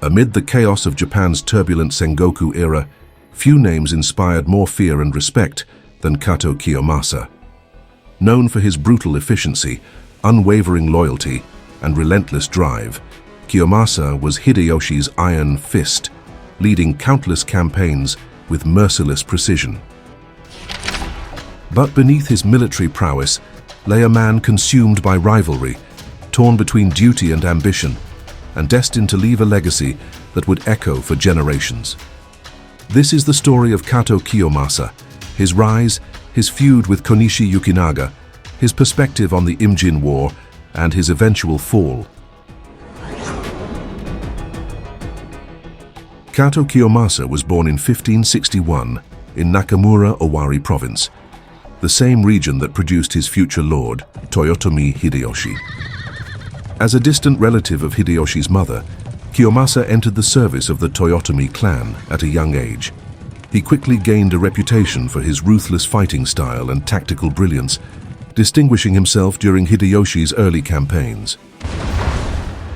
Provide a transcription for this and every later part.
Amid the chaos of Japan's turbulent Sengoku era, few names inspired more fear and respect than Katō Kiyomasa. Known for his brutal efficiency, unwavering loyalty, and relentless drive, Kiyomasa was Hideyoshi's iron fist, leading countless campaigns with merciless precision. But beneath his military prowess lay a man consumed by rivalry, torn between duty and ambition, and destined to leave a legacy that would echo for generations. This is the story of Katō Kiyomasa, his rise, his feud with Konishi Yukinaga, his perspective on the Imjin War, and his eventual fall. Katō Kiyomasa was born in 1561 in Nakamura, Owari Province, the same region that produced his future lord, Toyotomi Hideyori. As a distant relative of Hideyoshi's mother, Kiyomasa entered the service of the Toyotomi clan at a young age. He quickly gained a reputation for his ruthless fighting style and tactical brilliance, distinguishing himself during Hideyoshi's early campaigns.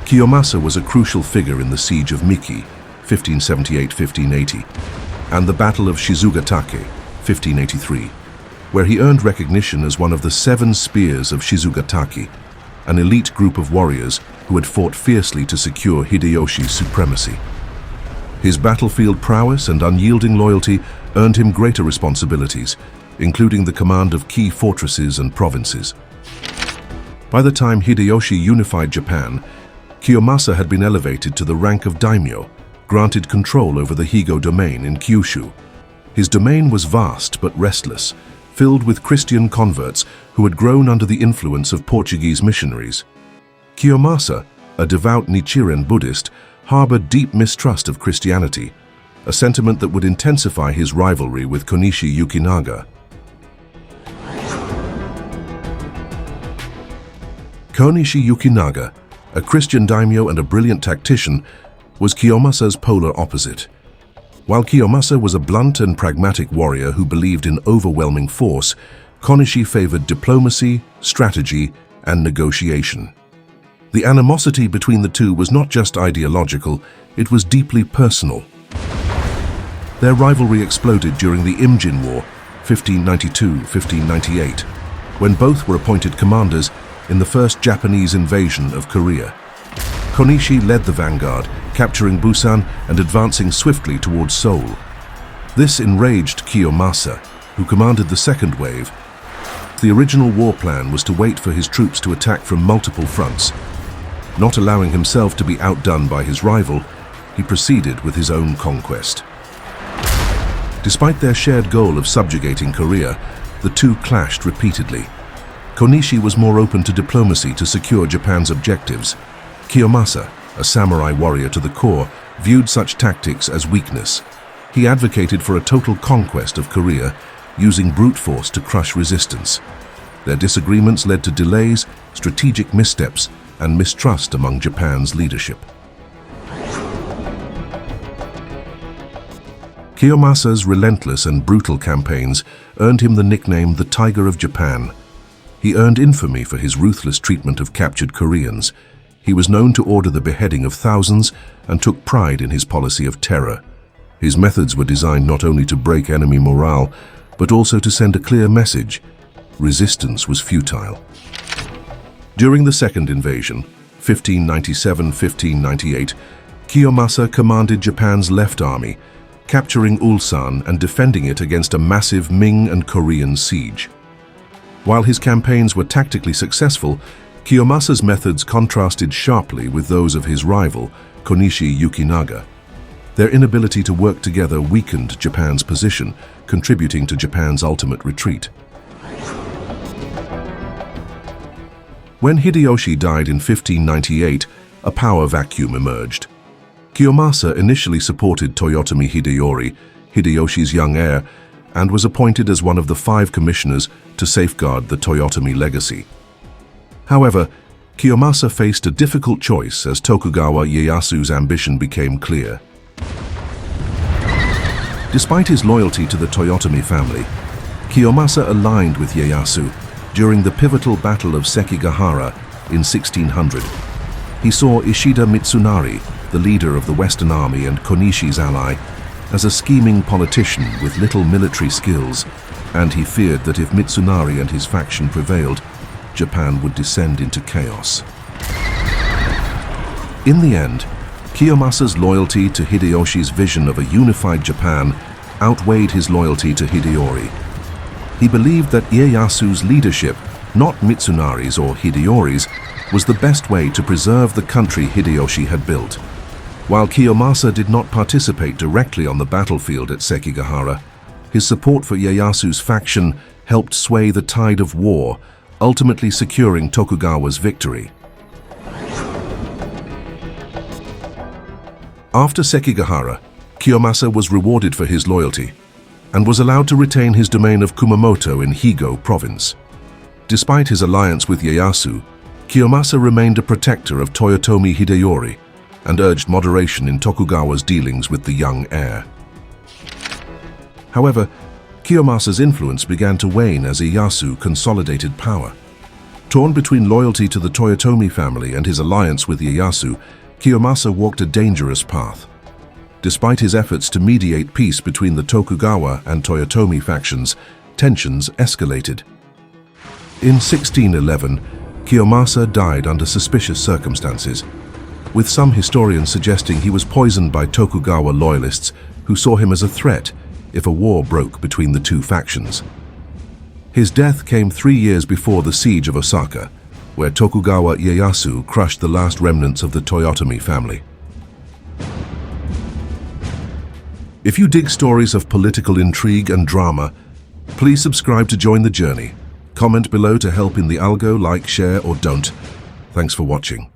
Kiyomasa was a crucial figure in the Siege of Miki, 1578-1580, and the Battle of Shizugatake, 1583, where he earned recognition as one of the 7 Spears of Shizugatake, an elite group of warriors who had fought fiercely to secure Hideyoshi's supremacy. His battlefield prowess and unyielding loyalty earned him greater responsibilities, including the command of key fortresses and provinces. By the time Hideyoshi unified Japan, Kiyomasa had been elevated to the rank of daimyo, granted control over the Higo domain in Kyushu. His domain was vast but restless, filled with Christian converts who had grown under the influence of Portuguese missionaries. Kiyomasa, a devout Nichiren Buddhist, harbored deep mistrust of Christianity, a sentiment that would intensify his rivalry with Konishi Yukinaga. Konishi Yukinaga, a Christian daimyo and a brilliant tactician, was Kiyomasa's polar opposite. While Kiyomasa was a blunt and pragmatic warrior who believed in overwhelming force, Konishi favored diplomacy, strategy, and negotiation. The animosity between the two was not just ideological, it was deeply personal. Their rivalry exploded during the Imjin War, 1592-1598, when both were appointed commanders in the first Japanese invasion of Korea. Konishi led the vanguard, capturing Busan and advancing swiftly towards Seoul. This enraged Kiyomasa, who commanded the second wave. The original war plan was to wait for his troops to attack from multiple fronts. Not allowing himself to be outdone by his rival, he proceeded with his own conquest. Despite their shared goal of subjugating Korea, the two clashed repeatedly. Konishi was more open to diplomacy to secure Japan's objectives. Kiyomasa, a samurai warrior to the core, viewed such tactics as weakness. He advocated for a total conquest of Korea, using brute force to crush resistance. Their disagreements led to delays, strategic missteps, and mistrust among Japan's leadership. Kiyomasa's relentless and brutal campaigns earned him the nickname the Tiger of Japan. He earned infamy for his ruthless treatment of captured Koreans. He was known to order the beheading of thousands and took pride in his policy of terror. His methods were designed not only to break enemy morale, but also to send a clear message: resistance was futile. During the second invasion, 1597-1598, Kiyomasa commanded Japan's left army, capturing Ulsan and defending it against a massive Ming and Korean siege. While his campaigns were tactically successful, Kiyomasa's methods contrasted sharply with those of his rival, Konishi Yukinaga. Their inability to work together weakened Japan's position, contributing to Japan's ultimate retreat. When Hideyoshi died in 1598, a power vacuum emerged. Kiyomasa initially supported Toyotomi Hideyori, Hideyoshi's young heir, and was appointed as one of the 5 commissioners to safeguard the Toyotomi legacy. However, Kiyomasa faced a difficult choice as Tokugawa Ieyasu's ambition became clear. Despite his loyalty to the Toyotomi family, Kiyomasa aligned with Ieyasu during the pivotal Battle of Sekigahara in 1600. He saw Ishida Mitsunari, the leader of the Western Army and Konishi's ally, as a scheming politician with little military skills, and he feared that if Mitsunari and his faction prevailed, Japan would descend into chaos. In the end, Kiyomasa's loyalty to Hideyoshi's vision of a unified Japan outweighed his loyalty to Hideyori. He believed that Ieyasu's leadership, not Mitsunari's or Hideyori's, was the best way to preserve the country Hideyoshi had built. While Kiyomasa did not participate directly on the battlefield at Sekigahara, his support for Ieyasu's faction helped sway the tide of war, ultimately securing Tokugawa's victory. After Sekigahara, Kiyomasa was rewarded for his loyalty and was allowed to retain his domain of Kumamoto in Higo province. Despite his alliance with Ieyasu, Kiyomasa remained a protector of Toyotomi Hideyori and urged moderation in Tokugawa's dealings with the young heir. However, Kiyomasa's influence began to wane as Ieyasu consolidated power. Torn between loyalty to the Toyotomi family and his alliance with Ieyasu, Kiyomasa walked a dangerous path. Despite his efforts to mediate peace between the Tokugawa and Toyotomi factions, tensions escalated. In 1611, Kiyomasa died under suspicious circumstances, with some historians suggesting he was poisoned by Tokugawa loyalists who saw him as a threat if a war broke between the two factions. His death came 3 years before the siege of Osaka, where Tokugawa Ieyasu crushed the last remnants of the Toyotomi family. If you dig stories of political intrigue and drama, please subscribe to join the journey. Comment below to help in the algo, like, share, or don't. Thanks for watching.